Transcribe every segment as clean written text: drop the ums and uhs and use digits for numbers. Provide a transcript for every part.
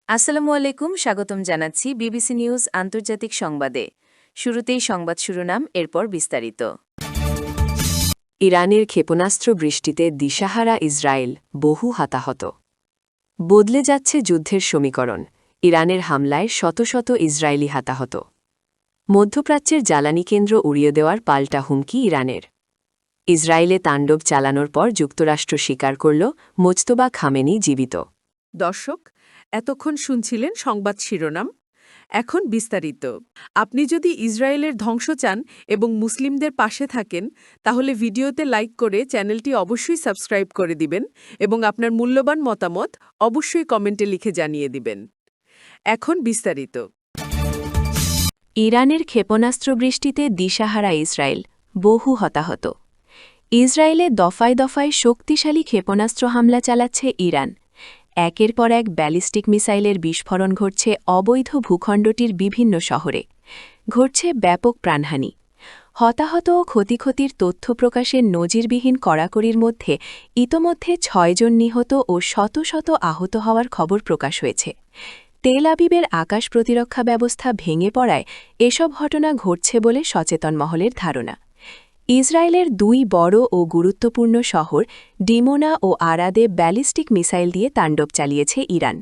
আসসালামু আলাইকুম, স্বাগতম জানাচ্ছি বিবিসি নিউজ আন্তর্জাতিক সংবাদে। শুরুতেই সংবাদ শিরোনাম, এরপর বিস্তারিত। ইরানের ক্ষেপণাস্ত্র বৃষ্টিতে দিশাহারা ইসরায়েল, বহু হতাহত। বদলে যাচ্ছে যুদ্ধের সমীকরণ, ইরানের হামলায় শত শত ইসরায়েলি হতাহত। মধ্যপ্রাচ্যের জ্বালানি কেন্দ্র উড়িয়ে দেওয়ার পাল্টা হুমকি ইরানের। ইসরায়েলে তাণ্ডব চালানোর পর যুক্তরাষ্ট্র স্বীকার করল মোজতবা খামেনি জীবিত। দর্শক, এতক্ষণ শুনছিলেন সংবাদ শিরোনাম। এখন বিস্তারিত। আপনি যদি ইসরায়েলের ধ্বংস চান এবং মুসলিমদের পাশে থাকেন, তাহলে ভিডিওতে লাইক করে চ্যানেলটি অবশ্যই সাবস্ক্রাইব করে দিবেন এবং আপনার মূল্যবান মতামত অবশ্যই কমেন্টে লিখে জানিয়ে দিবেন। এখন বিস্তারিত। ইরানের ক্ষেপণাস্ত্র বৃষ্টিতে দিশাহারা ইসরায়েল, বহু হতাহত। ইসরায়েলে দফায় দফায় শক্তিশালী ক্ষেপণাস্ত্র হামলা চালাচ্ছে ইরান। একের পর এক ব্যালিস্টিক মিসাইলের বিস্ফোরণ ঘটছে অবৈধ ভূখণ্ডটির বিভিন্ন শহরে। ঘটছে ব্যাপক প্রাণহানি। হতাহত ও ক্ষতিক্ষতির তথ্য প্রকাশের নজিরবিহীন কড়াকড়ির মধ্যে ইতোমধ্যে ৬ জন নিহত ও শত শত আহত হওয়ার খবর প্রকাশ হয়েছে। তেল আবিবের আকাশ প্রতিরক্ষা ব্যবস্থা ভেঙে পড়ায় এসব ঘটনা ঘটছে বলে সচেতন মহলের ধারণা। ইসরায়েলের ২ বড় ও গুরুত্বপূর্ণ শহর ডিমোনা ও আরাদে ব্যালিস্টিক মিসাইল দিয়ে তাণ্ডব চালিয়েছে ইরান।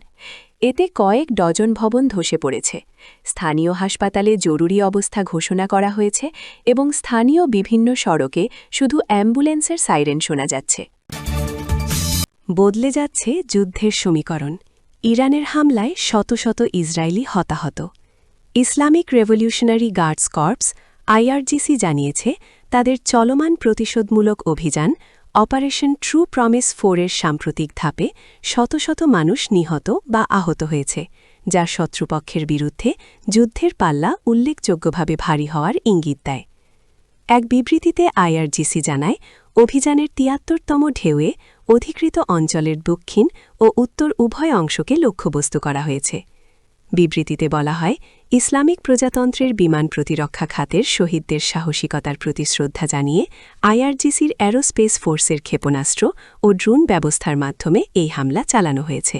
এতে কয়েক ডজন ভবন ধসে পড়েছে। স্থানীয় হাসপাতালে জরুরি অবস্থা ঘোষণা করা হয়েছে এবং স্থানীয় বিভিন্ন সড়কে শুধু অ্যাম্বুলেন্সের সাইরেন শোনা যাচ্ছে। বদলে যাচ্ছে যুদ্ধের সমীকরণ, ইরানের হামলায় শত শত ইসরায়েলি হতাহত। Islamic revolutionary guards corps IRGC জানিয়েছে, তাদের চলমান প্রতিশোধমূলক অভিযান অপারেশন ট্রু প্রমিস 4 এর সাম্প্রতিক ধাপে শত শত মানুষ নিহত বা আহত হয়েছে, যা শত্রুপক্ষের বিরুদ্ধে যুদ্ধের পাল্লা উল্লেখযোগ্যভাবে ভারী হওয়ার ইঙ্গিত দেয়। এক বিবৃতিতে IRGC জানায়, অভিযানের ৭৩তম ঢেউয়ে অধিকৃত অঞ্চলের দক্ষিণ ও উত্তর উভয় অংশকে লক্ষ্যবস্তু করা হয়েছে। বিবৃতিতে বলা হয়, ইসলামিক প্রজাতন্ত্রের বিমান প্রতিরক্ষা খাতের শহীদদের সাহসিকতার প্রতি শ্রদ্ধা জানিয়ে IRGCর অ্যারোস্পেস ফোর্সের ক্ষেপণাস্ত্র ও ড্রোন ব্যবস্থার মাধ্যমে এই হামলা চালানো হয়েছে।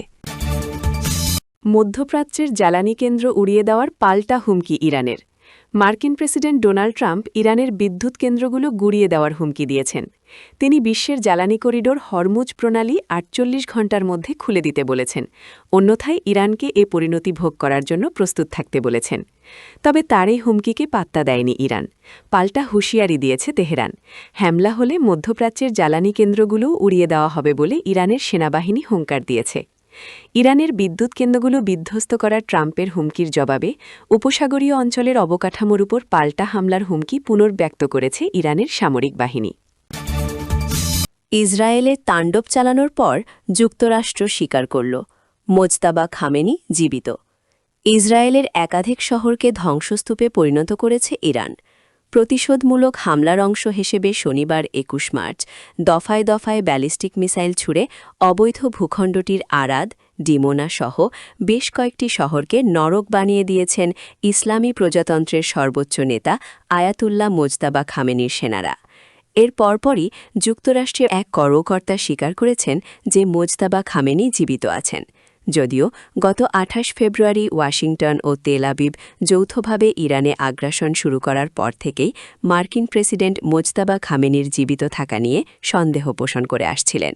মধ্যপ্রাচ্যের জ্বালানি কেন্দ্র উড়িয়ে দেওয়ার পাল্টা হুমকি ইরানের। মার্কিন প্রেসিডেন্ট ডোনাল্ড ট্রাম্প ইরানের বিদ্যুৎ কেন্দ্রগুলো গুড়িয়ে দেওয়ার হুমকি দিয়েছেন। তিনি বিশ্বের জ্বালানি করিডোর হরমুজ প্রণালী ৪৮ ঘণ্টার মধ্যে খুলে দিতে বলেছেন, অন্যথায় ইরানকে এ পরিণতি ভোগ করার জন্য প্রস্তুত থাকতে বলেছেন। তবে তার এই হুমকিকে পাত্তা দেয়নি ইরান। পাল্টা হুঁশিয়ারি দিয়েছে তেহরান। হামলা হলে মধ্যপ্রাচ্যের জ্বালানি কেন্দ্রগুলোও উড়িয়ে দেওয়া হবে বলে ইরানের সেনাবাহিনী হুঙ্কার দিয়েছে। ইরানের বিদ্যুৎ কেন্দ্রগুলো বিধ্বস্ত করার ট্রাম্পের হুমকির জবাবে উপসাগরীয় অঞ্চলের অবকাঠামোর উপর পাল্টা হামলার হুমকি পুনর্ব্যক্ত করেছে ইরানের সামরিক বাহিনী। ইসরায়েলে তাণ্ডব চালানোর পর যুক্তরাষ্ট্র স্বীকার করল মোজতাবা খামেনি জীবিত। ইসরায়েলের একাধিক শহরকে ধ্বংসস্তূপে পরিণত করেছে ইরান। প্রতিশোধমূলক হামলার অংশ হিসেবে শনিবার ২১ মার্চ দফায় দফায় ব্যালিস্টিক মিসাইল ছুড়ে অবৈধ ভূখণ্ডটির আরাদ, ডিমোনা সহ বেশ কয়েকটি শহরকে নরক বানিয়ে দিয়েছেন ইসলামী প্রজাতন্ত্রের সর্বোচ্চ নেতা আয়াতুল্লাহ মোজতাবা খামেনির সেনারা। এর পরপরই যুক্তরাষ্ট্রের এক কর্মকর্তা স্বীকার করেছেন যে মোজতাবা খামেনি জীবিত আছেন। যদিও গত ২৮ ফেব্রুয়ারি ওয়াশিংটন ও তেল আবিব যৌথভাবে ইরানে আগ্রাসন শুরু করার পর থেকেই মার্কিন প্রেসিডেন্ট মোজতাবা খামেনির জীবিত থাকা নিয়ে সন্দেহ পোষণ করে আসছিলেন।